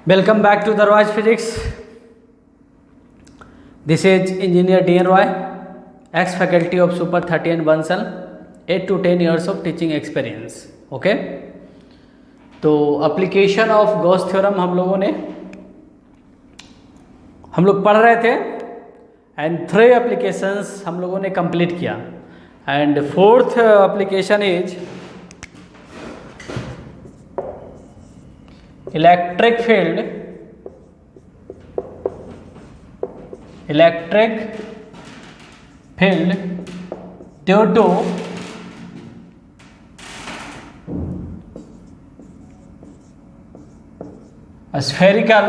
Welcome back to the Roy's Physics. This is Engineer D.N. Roy, ex-faculty of Super 30 and Bansal, 8 to 10 years of teaching experience. Okay? तो application of Gauss theorem हम लोग पढ़ रहे थे and 3 applications हम लोगों ने complete किया and 4th application is electric field due to spherical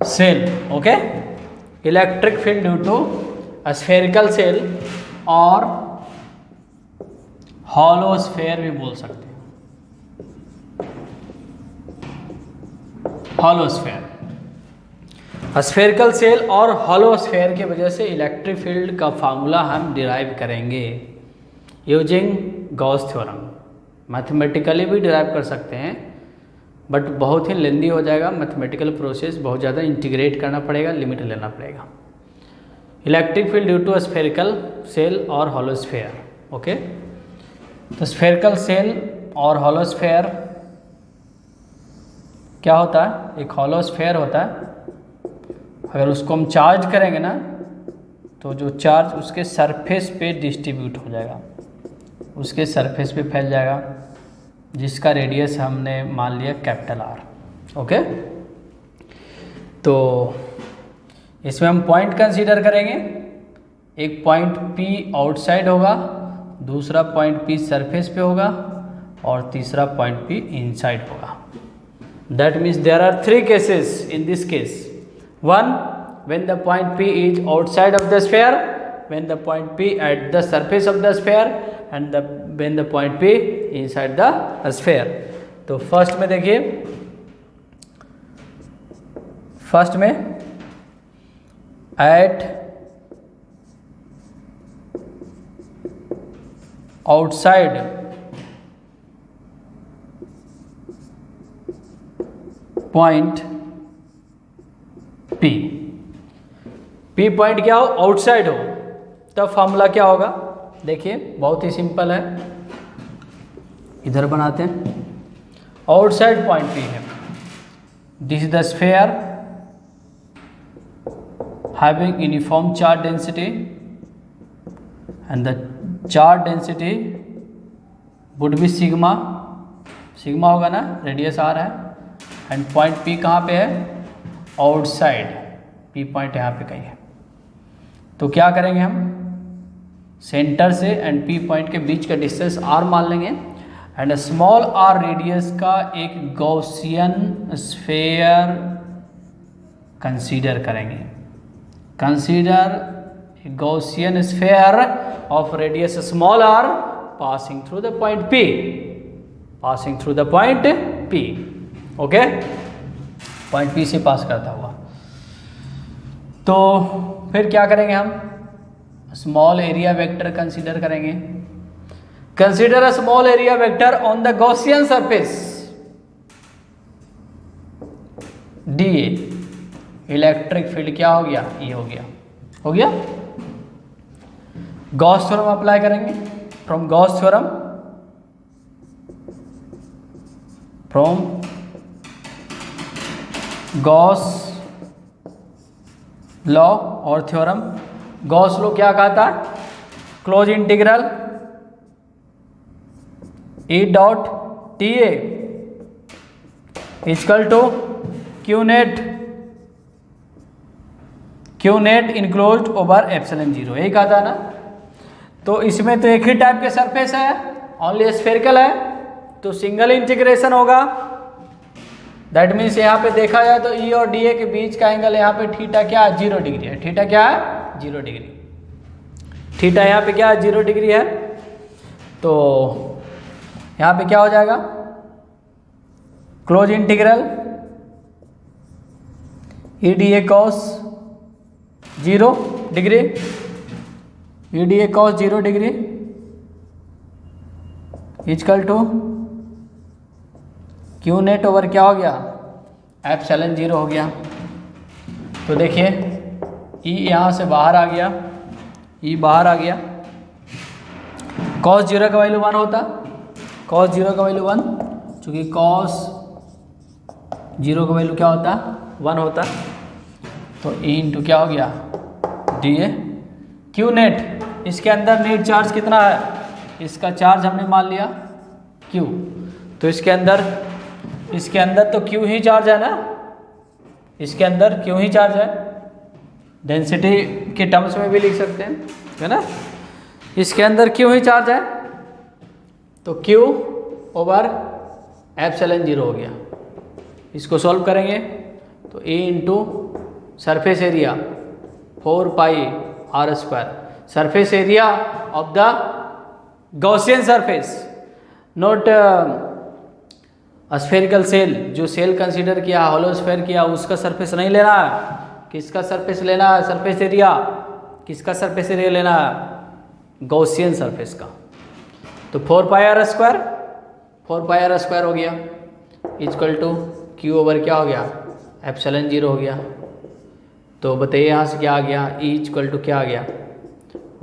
cell. okay, electric field due to a spherical cell और हॉलो स्फेयर भी बोल सकते हैं. हॉलो स्फेयर, स्फेरिकल सेल और हॉलो स्फेयर की वजह से इलेक्ट्रिक फील्ड का फार्मूला हम डिराइव करेंगे यूजिंग गॉस थ्योरम. मैथमेटिकली भी डिराइव कर सकते हैं बट बहुत ही लेंदी हो जाएगा. मैथमेटिकल प्रोसेस बहुत ज़्यादा इंटीग्रेट करना पड़ेगा, लिमिट लेना पड़ेगा. Electric field due to spherical shell और हॉलो स्फेयर. ओके, तो स्फेरिकल सेल और हॉलो स्फेयर क्या होता है? एक हॉलो स्फेयर होता है, अगर उसको हम चार्ज करेंगे ना तो जो चार्ज उसके सरफेस पे डिस्ट्रीब्यूट हो जाएगा, उसके सरफेस पे फैल जाएगा, जिसका रेडियस हमने मान लिया कैपिटल आर. ओके, तो इसमें हम पॉइंट कंसीडर करेंगे. एक पॉइंट P आउटसाइड होगा, दूसरा पॉइंट P सरफेस पे होगा और तीसरा पॉइंट P इनसाइड होगा. That means there are 3 cases in this case. 1 when the point P is outside of the sphere, when the point P at the surface of the sphere and when the point P inside the sphere. तो first में देखिए, first में at outside point P. P point क्या हो? Outside हो. तब formula क्या होगा? देखिए बहुत ही सिंपल है, इधर बनाते हैं. आउटसाइड पॉइंट P है. This is the sphere having uniform charge density and the charge density would be sigma. Sigma होगा ना, रेडियस आर है एंड पॉइंट P कहाँ पे है? आउटसाइड. P पॉइंट यहाँ पे कहीं है. तो क्या करेंगे हम? सेंटर से एंड P पॉइंट के बीच का डिस्टेंस r मान लेंगे एंड स्मॉल r रेडियस का एक गॉसियन स्फेयर कंसीडर करेंगे. Consider Gaussian sphere of radius small r passing through the point P, passing through the point P. Okay, point P से पास करता हुआ. तो फिर क्या करेंगे हम? स्मॉल एरिया वेक्टर कंसीडर करेंगे. Consider a small area vector on the Gaussian surface dA. Electric field क्या हो गया? ये हो गया. हो गया. गॉस थ्योरम अप्लाई करेंगे. From Gauss theorem, from Gauss law और थ्योरम. गॉस लॉ क्या कहता है? Closed integral E dot TA equal to Q net enclosed over epsilon 0. यही कहा था ना. तो इसमें तो एक ही टाइप के सरफेस है, ओनली स्फेरिकल है, तो सिंगल इंटीग्रेशन होगा. दैट मीन्स यहाँ पे देखा जाए तो E और DA के बीच का एंगल यहाँ पे थीटा क्या है? 0 डिग्री है. थीटा क्या है? 0 डिग्री. थीटा यहाँ पे क्या है? 0 डिग्री है. तो यहाँ पे क्या हो जाएगा? Close integral EDA cos 0 degree, EDA cos 0 degree equal to Q net over क्या हो गया, एप्सिलॉन 0 हो गया। तो देखिए ई यहाँ से बाहर आ गया, ई बाहर आ गया, cos 0 का वैल्यू 1 होता, cos 0 का वैल्यू 1, चूँकि cos 0 का वैल्यू क्या होता, 1 होता, तो ई इंटू क्या हो गया, डी ए। क्यू नेट, इसके अंदर नेट चार्ज कितना है, इसका चार्ज हमने मान लिया क्यू, तो इसके अंदर तो क्यू ही चार्ज है ना, इसके अंदर क्यू ही चार्ज है, डेंसिटी के टर्म्स में भी लिख सकते हैं, है ना, इसके अंदर क्यू ही चार्ज है, तो क्यू ओवर एप्सिलॉन 0 हो गया। इसको सॉल्व करेंगे तो A into surface area 4 pi r square, surface area of the Gaussian surface, not spherical shell, जो सेल कंसीडर किया, हॉलो स्फेयर किया, उसका सरफेस नहीं लेना है, किसका सरफेस लेना है, सरफेस एरिया, किसका सरफेस एरिया लेना है, गॉसियन सरफेस का। तो 4 पाई आर स्क्वायर हो गया, इक्वल टू क्यू ओवर क्या हो गया, एप्सिलॉन 0 हो गया। तो बताइए यहाँ से क्या आ गया, ई इक्वल टू क्या आ गया,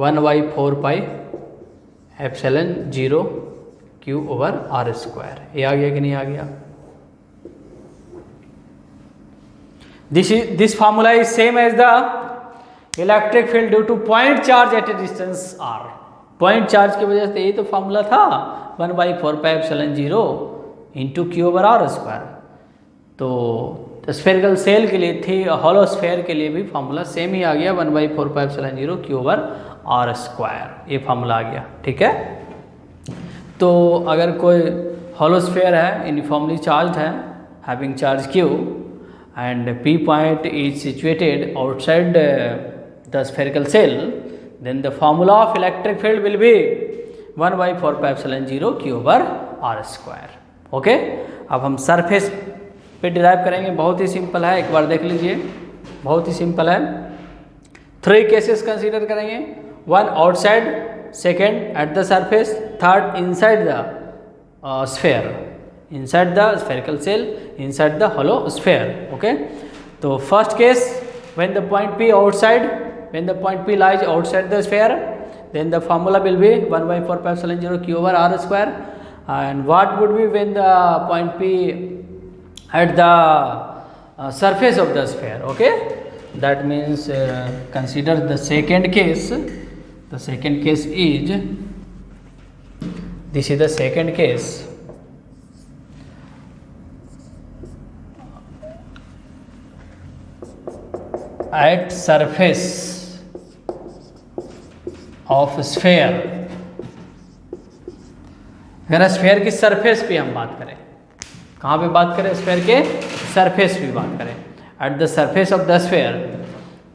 1/4 pi epsilon 0 q over r square. ये आ गया कि नहीं आ गया। This formula is same as the electric field due to point charge at a distance r. Point charge की वजह से यही तो फार्मूला था, 1/4 pi epsilon 0 into q over r square. तो स्फेरिकल सेल के लिए थी, हॉलो स्फेयर के लिए भी फार्मूला सेम ही आ गया, 1/4 pi epsilon 0 q over r square, ये फार्मूला आ गया, ठीक है। तो अगर कोई हॉलो स्फेयर है, यूनिफॉर्मली चार्ज है, having charge q, and P point is situated outside the spherical cell, then the formula of electric field will be 1/4 pi epsilon 0 q over r square। Okay, अब हम surface पे derive करेंगे, बहुत ही simple है, एक बार देख लीजिए, बहुत ही सिंपल है। 3 केसेस कंसीडर करेंगे, 1 outside, second eight the surface, third inside the sphere, inside the spherical cell, inside the hollow sphere। okay, so first case, when the point P outside, when the point P lies outside the sphere, then the formula will be 1/4 pi epsilon 0 q over r square। And what would be when the point P at the surface of the sphere? okay, that means consider the second case, the second case is, this is the second case, at surface of sphere। अगर sphere की surface पे हम बात करें, कहाँ पे बात करें, स्फेयर के सरफेस पे बात करें, at the surface of the sphere.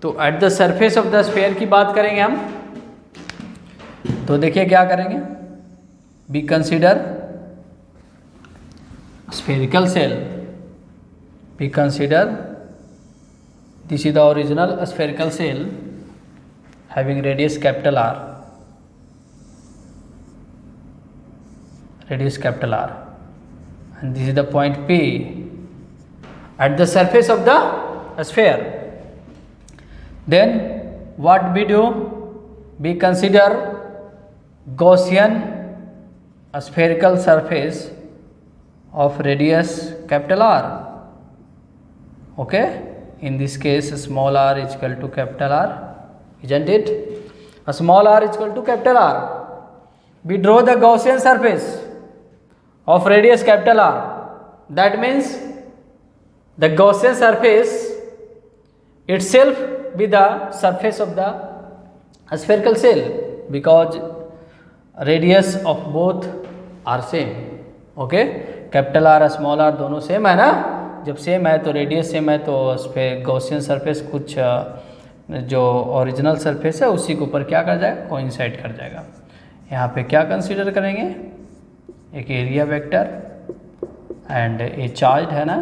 तो at the surface of the sphere की बात करेंगे हम, तो देखिए क्या करेंगे, we consider spherical shell, we consider, this is the original spherical cell having radius capital R, radius capital R, and this is the point P at the surface of the sphere। then what we do, we consider Gaussian spherical surface of radius capital R। okay, in this case small r is equal to capital R, isn't it? A small r is equal to capital R. We draw the Gaussian surface of radius capital R. That means the Gaussian surface itself be the surface of the spherical cell, because radius of both are same। okay, capital R small r दोनों same है ना, जब same है तो radius same है, तो उस पर गॉसियन सरफेस कुछ जो ओरिजिनल सरफेस है उसी के ऊपर क्या कर जाएगा, कोइंसाइड कर जाएगा। यहाँ पे क्या कंसीडर करेंगे, एक area vector and a charge है ना,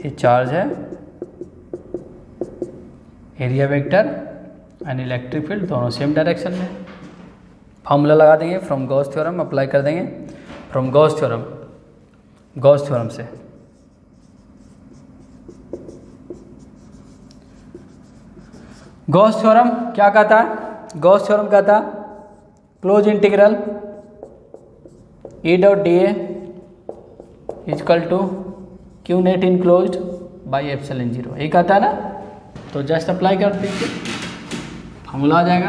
ये चार्ज है, area vector and electric field दोनों सेम डायरेक्शन में। फार्मूला लगा देंगे, फ्रॉम गॉस थ्योरम अप्लाई कर देंगे, फ्रॉम गॉस थ्योरम से गॉस थ्योरम क्या कहता है? गॉस थ्योरम कहता है closed integral E dot D A equal to Q net enclosed by epsilon 0, ये कहता है ना। तो जस्ट अप्लाई कर दीजिए, फार्मूला आ जाएगा।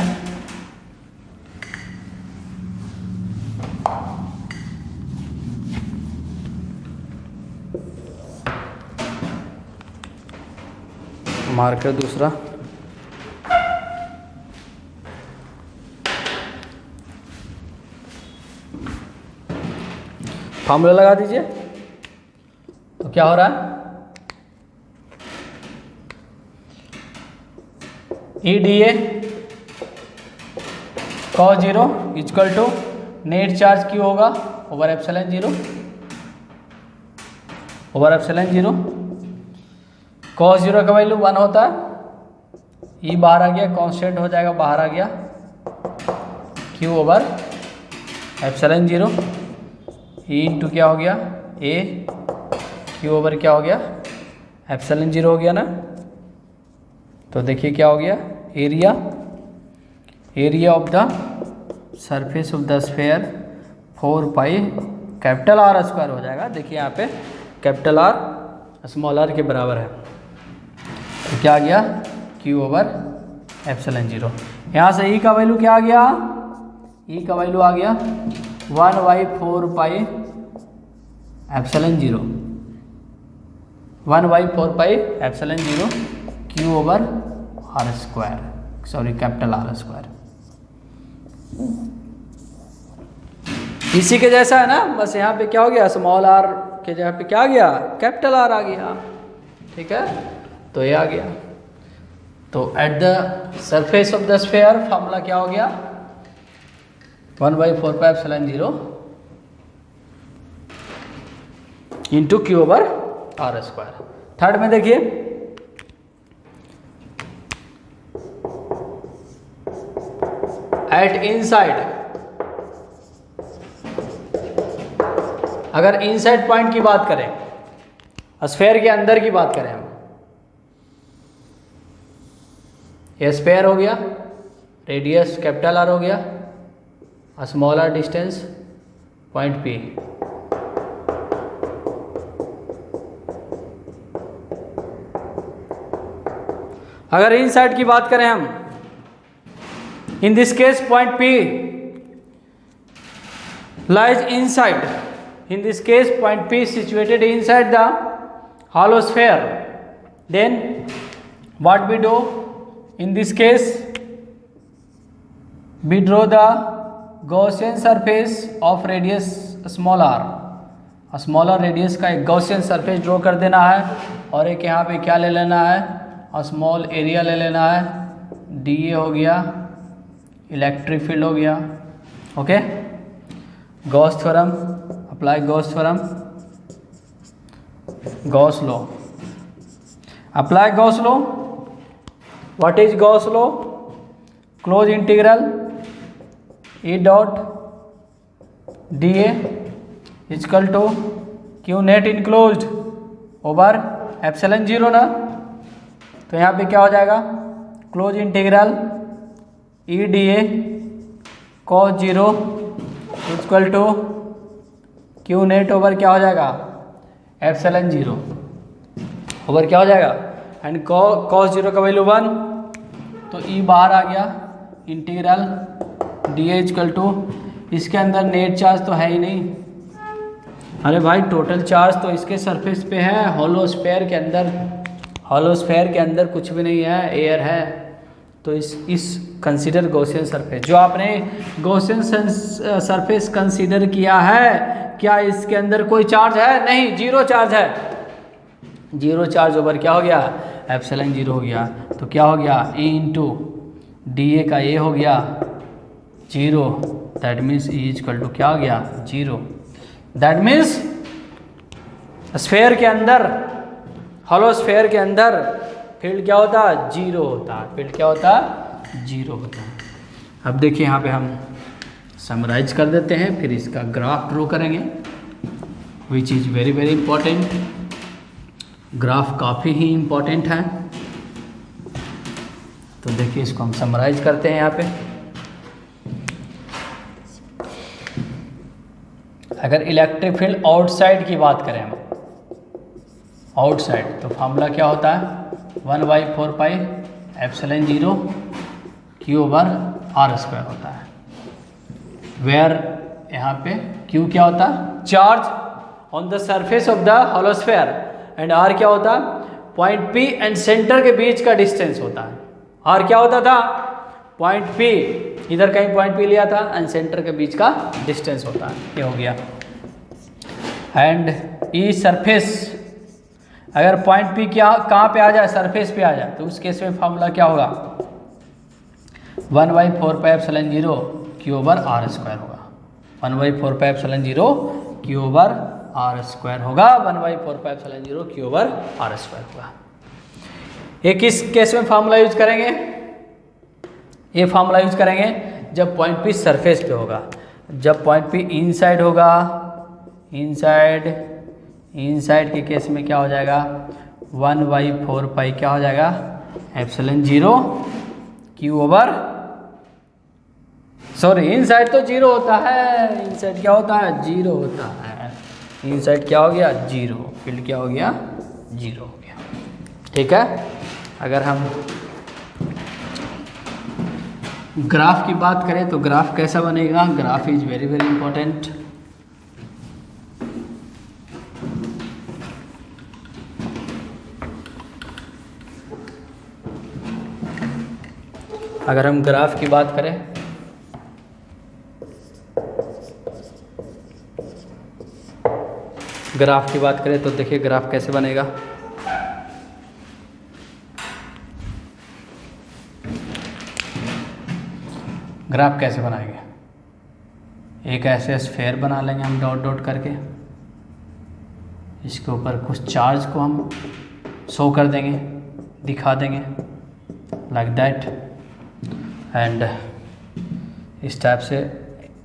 मार्कर दूसरा, फार्मूला लगा दीजिए। तो क्या हो रहा है? E D A cos 0 equal to net charge q होगा over epsilon 0, over epsilon 0। cos 0 का वैल्यू 1 होता है, ई बाहर आ गया, कांस्टेंट हो जाएगा, बाहर आ गया, Q over epsilon 0, E into क्या हो गया ए, क्यू ओवर क्या हो गया एप्सिलॉन 0 हो गया ना। तो देखिए क्या हो गया, area of the surface of the sphere 4 pi capital r square हो जाएगा। देखिए यहाँ पे कैपिटल आर स्मॉल आर के बराबर है, तो क्या आ गया क्यू ओवर एप्सिलॉन 0। यहाँ से ई का वैल्यू क्या आ गया, ई का वैल्यू आ गया 1/4 pi epsilon 0, 1/4 pi epsilon 0 q over r square, sorry capital r square. इसी के जैसा है ना, बस यहाँ पे क्या हो गया, स्मॉल आर के जगह पे क्या आ गया, कैपिटल आर आ गया। ठीक है, तो ये आ गया। तो at the surface of the sphere formula क्या हो गया, 1/4 pi epsilon 0 into q over r square. Third में देखिए, एट इनसाइड, अगर इनसाइड पॉइंट की बात करें, स्फेयर के अंदर की बात करें हम, ये स्फेयर हो गया, रेडियस कैपिटल आर हो गया, small R distance point P. अगर इनसाइड की बात करें हम, in this case point P lies inside, in this case point P is situated inside the hollow sphere, then what we do in this case, we draw the Gaussian surface of radius small r, smaller radius का एक Gaussian surface draw कर देना है, और एक यहाँ पे क्या ले लेना है, स्मॉल एरिया ले लेना है, डी ए हो गया, इलेक्ट्रिक फील्ड हो गया। Okay, Gauss theorem apply, Gauss theorem, Gauss law apply, Gauss law. What is Gauss law? Close integral E dot D A equal to Q net enclosed over epsilon 0 ना। तो यहाँ पे क्या हो जाएगा, close integral E D A cos 0 equal to Q net over क्या हो जाएगा, एप्सिलॉन 0 ओवर क्या हो जाएगा, एंड कॉस 0 का वैल्यू 1, तो ई बाहर आ गया, integral D A equal to, इसके अंदर नेट चार्ज तो है ही नहीं, अरे भाई टोटल चार्ज तो इसके सरफेस पे है, हॉलो स्फेयर के अंदर, हॉलो स्फेयर के अंदर कुछ भी नहीं है, एयर है। तो इस कंसीडर गॉसियन सरफेस, जो आपने गॉसियन सरफेस कंसीडर किया है, क्या इसके अंदर कोई चार्ज है? नहीं, जीरो चार्ज है, जीरो चार्ज ओवर क्या हो गया, एप्सिलॉन 0 हो गया। तो क्या हो गया, ए इंटू डी ए का ए हो गया 0, that means E equal to क्या हो गया, 0। दैट मीन्स स्फेयर के अंदर, हॉलो स्फेयर के अंदर फील्ड क्या होता है, 0 होता है, फील्ड क्या होता है, 0 होता है। अब देखिए यहाँ पे हम समराइज कर देते हैं, फिर इसका ग्राफ ड्रॉ करेंगे, which is very very important. Graph काफ़ी ही इम्पोर्टेंट है। तो देखिए इसको हम समराइज करते हैं यहाँ पे। अगर इलेक्ट्रिक फील्ड आउटसाइड की बात करें हम, आउटसाइड, तो फार्मूला क्या होता है, 1/4πε0 Q/r² होता है। वेयर यहाँ पे Q क्या होता है, charge on the surface of the hollow sphere, and R क्या होता है, पॉइंट P एंड सेंटर के बीच का डिस्टेंस होता है। R क्या होता था, पॉइंट P, इधर कहीं पॉइंट P लिया था, एंड सेंटर के बीच का डिस्टेंस होता है, ये हो गया। एंड E सरफेस, अगर पॉइंट P क्या कहाँ पे आ जाए, सरफेस पे आ जाए, तो उस केस में फार्मूला क्या होगा, 1/4πε0 Q/r² होगा। 1/4πε0 Q/r² होगा, 1/4πε0 Q/r² होगा। ये किस केस में फार्मूला यूज करेंगे, ये फार्मूला यूज करेंगे जब पॉइंट P सरफेस पे होगा। जब पॉइंट P इनसाइड होगा, इनसाइड के केस में क्या हो जाएगा, 1/4π क्या हो जाएगा, ε0 इनसाइड तो जीरो होता है, इनसाइड क्या होता है, जीरो होता है। इनसाइड क्या हो गया, जीरो, फील्ड क्या हो गया, जीरो हो गया। ठीक है। अगर हम ग्राफ की बात करें तो ग्राफ कैसा बनेगा, graph is very very important. अगर हम ग्राफ की बात करें, ग्राफ की बात करें तो देखिए ग्राफ कैसे बनेगा। ग्राफ कैसे बनाएंगे, एक ऐसे स्फेयर बना लेंगे हम डॉट डॉट करके, इसके ऊपर कुछ चार्ज को हम शो कर देंगे, दिखा देंगे लाइक दैट, एंड इस टाइप से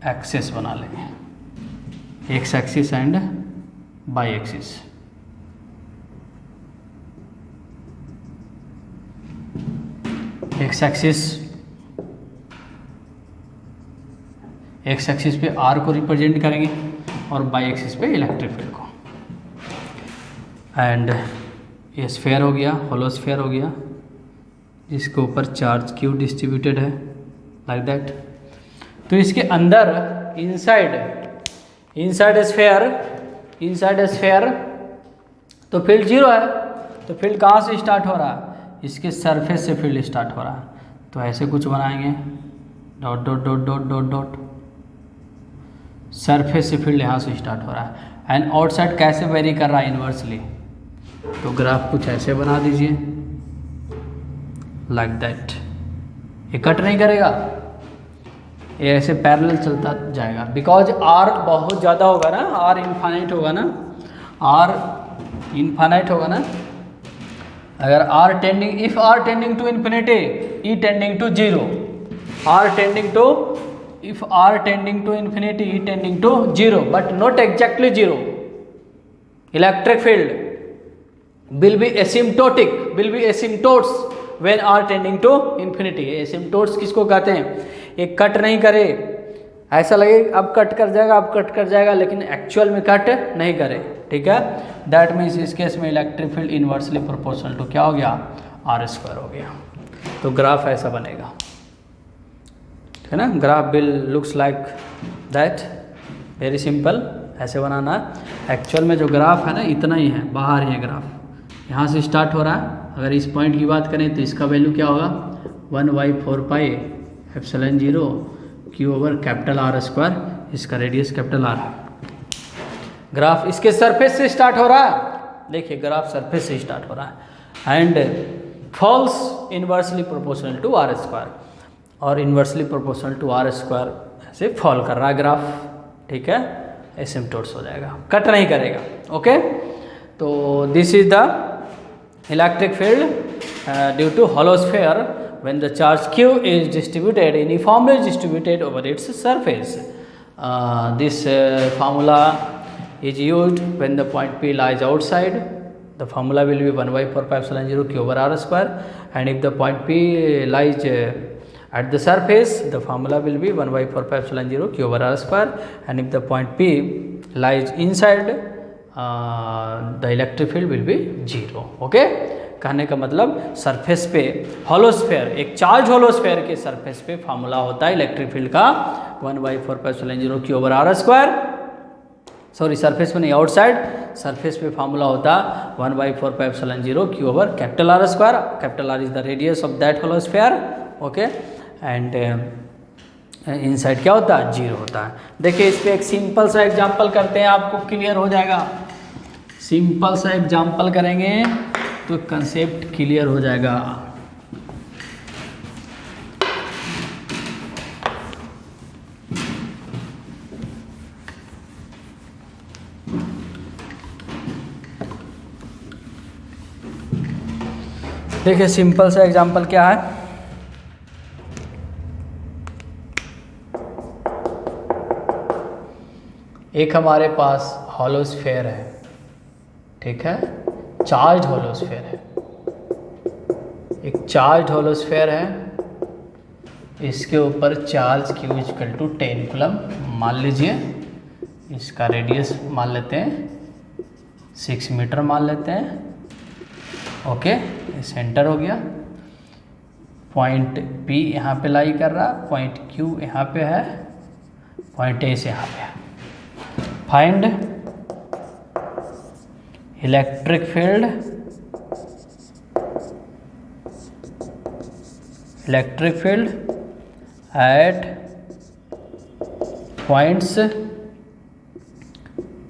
एक्सिस बना लेंगे, x axis and by axis. X axis पे आर को रिप्रेजेंट करेंगे और बाई एक्सिस पे इलेक्ट्रिक फील्ड को। एंड ये स्फेयर हो गया, होलो स्फेयर हो गया, जिसके ऊपर चार्ज क्यू डिस्ट्रीब्यूटेड है लाइक दैट। तो इसके अंदर इनसाइड स्फेयर तो फील्ड जीरो है, तो फील्ड कहाँ से स्टार्ट हो रहा है, इसके सरफेस से फील्ड स्टार्ट हो रहा है। तो ऐसे कुछ बनाएंगे, dot dot dot dot dot dot, surface से फील्ड यहाँ से स्टार्ट हो रहा है। एंड आउटसाइड कैसे वेरी कर रहा है, इन्वर्सली। तो ग्राफ कुछ ऐसे बना दीजिए लाइक दैट। ये कट नहीं करेगा, ये ऐसे पैरेलल चलता जाएगा, बिकॉज आर बहुत ज़्यादा होगा ना, आर इनफाइनाइट होगा ना, आर इनफाइनाइट होगा ना। अगर R tending, if R tending to infinity, E tending to zero, R tending to, if r tending to infinity, e tending to zero, but not exactly zero, electric field will be asymptotic, will be asymptotes when r tending to infinity। asymptotes किसको कहते हैं, ये cut नहीं करे, ऐसा लगे अब cut कर जाएगा, अब कट कर जाएगा, लेकिन एक्चुअल में कट नहीं करे। ठीक है, दैट मीन्स इस केस में electric field inversely proportional to क्या हो गया, r² हो गया। तो ग्राफ ऐसा बनेगा, है ना। Graph bill looks like that, very simple, ऐसे बनाना है। एक्चुअल में जो ग्राफ है ना इतना ही है, बाहर ही है ग्राफ, यहाँ से स्टार्ट हो रहा है। अगर इस पॉइंट की बात करें तो इसका वैल्यू क्या होगा, 1/4πε0 Q/R², इसका रेडियस कैपिटल R है। ग्राफ इसके सरफेस से स्टार्ट हो रहा है, देखिए ग्राफ सरफेस से स्टार्ट हो रहा है, and falls inversely proportional to R², और इन्वर्सली प्रोपोर्शनल टू R² ऐसे फॉल कर रहा है ग्राफ। ठीक है, एसिम्पटोट्स हो जाएगा, कट नहीं करेगा। ओके, तो this is the electric field due to hollow sphere when the charge Q is distributed uniformly distributed over its surface। this formula is used when the point P lies outside. The formula will be 1 by 4 pi epsilon 0 q over r square, and if the point P lies at the surface, the formula will be 1 by 4 pi epsilon 0 q over r square, and if the point P lies inside, the electric field will be 0. Okay, कहने का मतलब surface पे hollow sphere, एक charge hollow sphere के surface पे formula होता है electric field का 1 by 4 pi epsilon 0 q over r square. Sorry, surface पे नहीं, आउटसाइड सरफेस पे फार्मूला होता 1 by 4 pi epsilon 0 q over capital R square. Capital R is the radius of that hollow sphere. Okay, and inside क्या होता है? 0 होता है. देखिए इस पे एक सिंपल सा एग्जांपल करते हैं, आपको क्लियर हो जाएगा. सिंपल सा एग्जांपल करेंगे तो कंसेप्ट क्लियर हो जाएगा. देखिए सिंपल सा एग्जांपल क्या है. एक हमारे पास होलोस्फेयर है, ठीक है, चार्ज होलोस्फेयर है. एक चार्ज होलोस्फेयर है, इसके ऊपर charge Q equal to 10 coulomb मान लीजिए. इसका रेडियस मान लेते हैं 6 मीटर मान लेते हैं. ओके, ये सेंटर हो गया. पॉइंट P यहाँ पे लाई कर रहा, पॉइंट Q यहाँ पे है, पॉइंट A से यहाँ पे है. Find electric field, electric field at points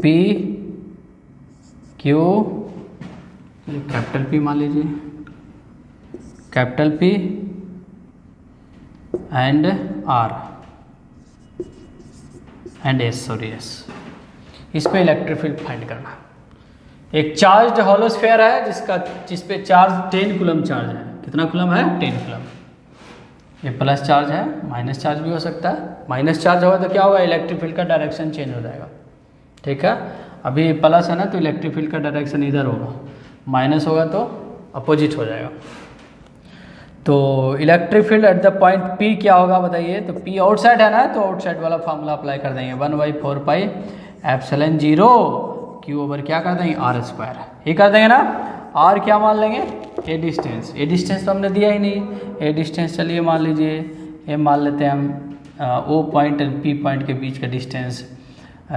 P Q, capital P मान लीजिए, capital P and R and S, sorry S. इस पे इलेक्ट्रिक फील्ड फाइंड करना. एक चार्ज होलोस्फेयर है जिस पे चार्ज 10 कूलम चार्ज है. कितना कूलम है? 10 कूलम. ये प्लस चार्ज है, माइनस चार्ज भी हो सकता है. माइनस चार्ज होगा तो क्या होगा? इलेक्ट्रिक फील्ड का डायरेक्शन चेंज हो जाएगा. ठीक है, अभी प्लस है ना तो इलेक्ट्रिक फील्ड का डायरेक्शन इधर होगा, माइनस होगा तो अपोजिट हो जाएगा. तो electric field at the point P क्या होगा बताइए. तो P आउटसाइड है ना, तो आउटसाइड वाला फार्मूला अप्लाई कर देंगे. 1 by 4 pi epsilon 0 Q over क्या कर देंगे? R square. ये कर देंगे ना. R क्या मान लेंगे? ए डिस्टेंस. ए डिस्टेंस तो हमने दिया ही नहीं. ए डिस्टेंस चलिए मान लीजिए, ये मान लेते हैं हम O पॉइंट और P पॉइंट के बीच का डिस्टेंस.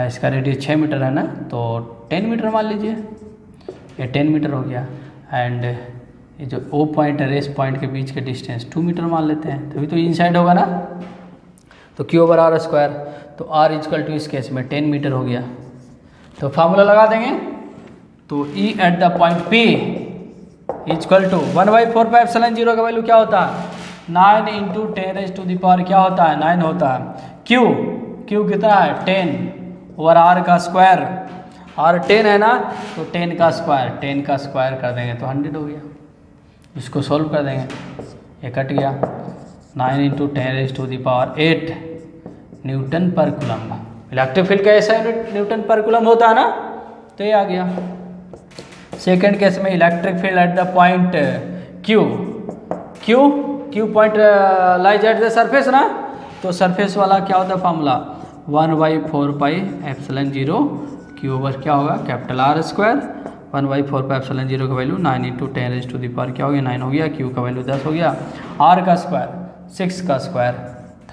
इसका रेडियस 6 मीटर है ना, तो 10 मीटर मान लीजिए. ये 10 मीटर हो गया. एंड ये जो O पॉइंट और S पॉइंट के बीच का डिस्टेंस 2 मीटर मान लेते हैं, तभी तो इनसाइड होगा ना. तो Q ओवर R स्क्वायर, तो R इक्वल टू इस केस में 10 मीटर हो गया. तो फार्मूला लगा देंगे. तो E at the point P equal to 1 by 4 pi epsilon 0 का वैल्यू क्या होता है? 9 into 10 raised to the power क्या होता है? 9 होता है. Q कितना है? 10 ओवर R का स्क्वायर. R 10 है ना, तो 10 का स्क्वायर, 10 का स्क्वायर कर देंगे तो 100 हो गया. इसको सॉल्व कर देंगे, ये कट गया. 9 into 10 raised to the power 8 Newton पर कूलम. इलेक्ट्रिक फील्ड का ऐसा यूनिट न्यूटन पर कूलम होता है ना, तो ये आ गया. सेकेंड केस में electric field at the point Q point lies at the surface ना, तो सरफेस वाला क्या होता है formula? 1 by 4 pi epsilon 0 Q over क्या होगा? Capital R square. 1 by 4 pi epsilon 0 का value 9 into 10 raised to the power क्या हो गया? 9 हो गया. Q का वैल्यू 10 हो गया. R का स्क्वायर 6 का स्क्वायर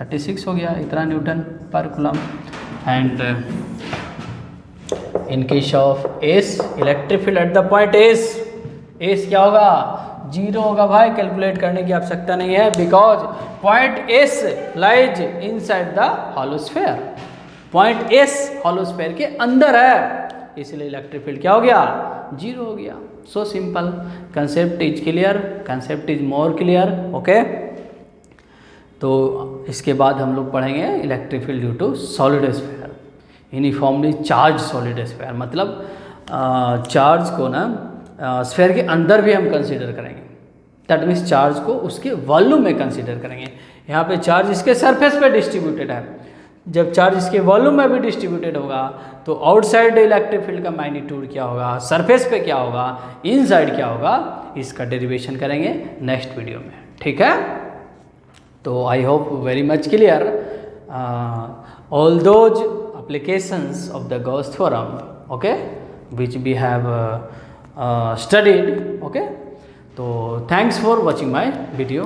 36 हो गया, इतना न्यूटन पर coulomb. And in case of S, electric field at the point S क्या होगा? 0 होगा भाई. कैलकुलेट करने की आवश्यकता नहीं है, because point S lies inside the hollow sphere. Point S hollow sphere के अंदर है, इसलिए इलेक्ट्रिक फील्ड क्या हो गया? 0 हो गया. So simple. Concept is clear, concept is more clear. Okay, तो इसके बाद हम लोग पढ़ेंगे electric field due to solid sphere, uniformly charged solid sphere. मतलब चार्ज को ना स्फीयर के अंदर भी हम कंसीडर करेंगे. दैट मीन्स चार्ज को उसके वॉल्यूम में कंसीडर करेंगे. यहाँ पे चार्ज इसके सरफेस पे डिस्ट्रीब्यूटेड है, जब चार्ज इसके वॉल्यूम में भी डिस्ट्रीब्यूटेड होगा तो आउटसाइड इलेक्ट्रिक फील्ड का मैग्नीट्यूड क्या होगा, सरफेस पे क्या होगा, इनसाइड क्या होगा, इसका डेरिवेशन करेंगे नेक्स्ट वीडियो में, ठीक है। तो I hope very much clear all those applications of the Gauss theorem, okay, which we have studied, okay. So thanks for watching my video.